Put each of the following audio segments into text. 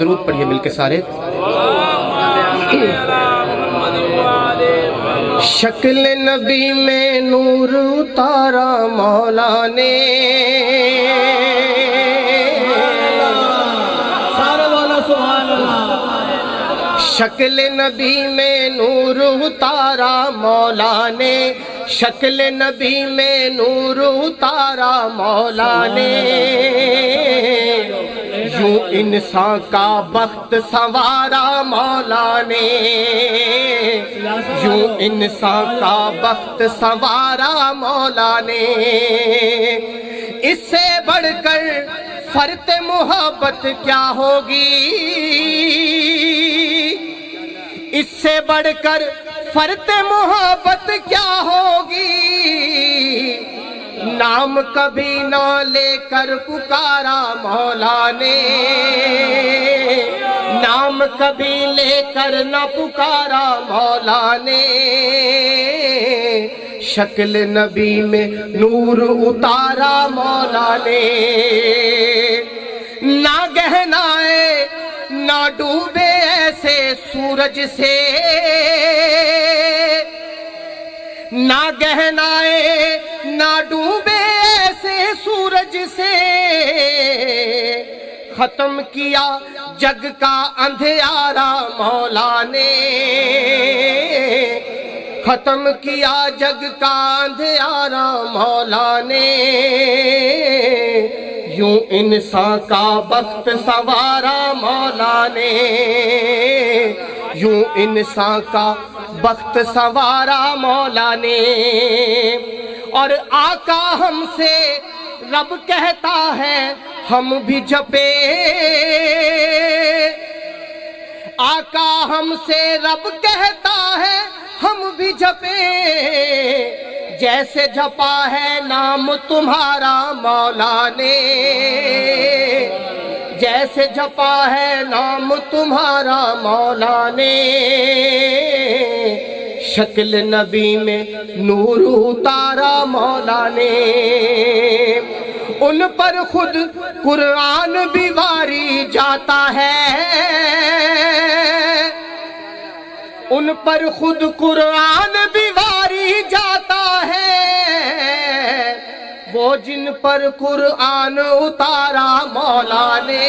درود پڑھیے مل کے سارے. شکل نبی میں نور اتارا مولا نے، شکل نبی میں نور اتارا مولا نے، شکل نبی میں نور اتارا مولا نے. یوں انسان کا بخت سنوارا مولا نے، یوں انسان کا بخت سنوارا مولا نے. اس سے بڑھ کر فرت محبت کیا ہوگی، اس سے بڑھ کر فرت محبت کیا ہوگی. نام کبھی نہ لے کر پکارا مولا نے، نام کبھی لے کر نہ پکارا مولا نے. شکل نبی میں نور اتارا مولا نے. نہ گہنائے نہ ڈوبے ایسے سورج سے، نہ گہنائے نہ ڈوبے ایسے سورج سے. ختم کیا جگ کا اندھیارا مولا نے، ختم کیا جگ کا اندھیارا مولا نے. یوں انسان کا بخت سنوارا مولا نے، یوں انسان کا بخت سنوارا مولا نے. اور آقا ہم سے رب کہتا ہے ہم بھی جپے، آقا ہم سے رب کہتا ہے ہم بھی جپے. جیسے جپا ہے نام تمہارا مولا نے، جیسے جپا ہے نام تمہارا مولا نے. شکل نبی میں نور اتارا مولا نے. ان پر خود قرآن بھی واری جاتا ہے، ان پر خود قرآن بھی واری جاتا ہے. وہ جن پر قرآن اتارا مولا نے،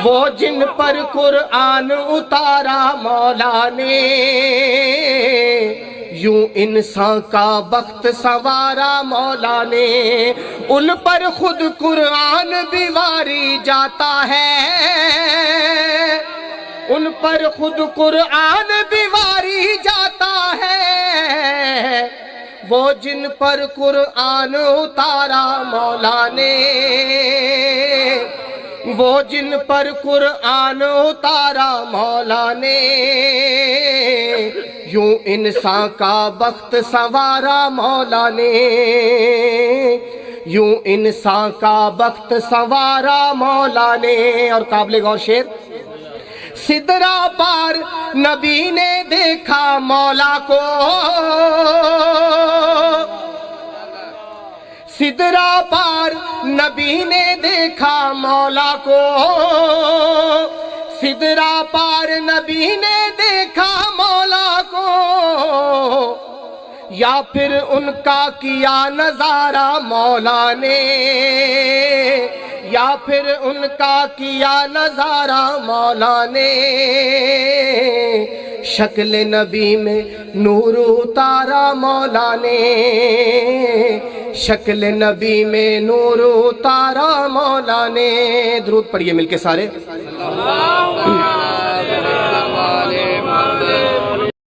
وہ جن پر قرآن اتارا مولا نے. یوں انسان کا بخت سنوارا مولا نے. ان پر خود قرآن بھی واری جاتا ہے، ان پر خود قرآن بھی واری جاتا ہے. وہ جن پر قرآن اتارا مولا نے، وہ جن پر قرآن اتارا مولا نے. یوں انسان کا بخت سنوارا مولا نے، یوں انسان کا بخت سنوارا مولا نے. اور قابل غور شعر. سدرا پار نبی نے دیکھا مولا کو، سدرا پار نبی نے دیکھا مولا کو، سدرا پار نبی نے دیکھا مولا کو. یا پھر ان کا کیا نظارہ مولا نے، یا پھر ان کا کیا نظارہ مولا نے. شکل نبی میں نور اتارا مولا نے، شکل نبی میں نور اتارا مولا نے. درود پڑھیے مل کے سارے.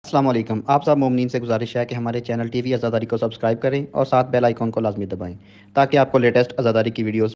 السلام علیکم. آپ سب مومنین سے گزارش ہے کہ ہمارے چینل ٹی وی آزاداری کو سبسکرائب کریں اور ساتھ بیل آئیکن کو لازمی دبائیں تاکہ آپ کو لیٹسٹ آزاداری کی ویڈیوز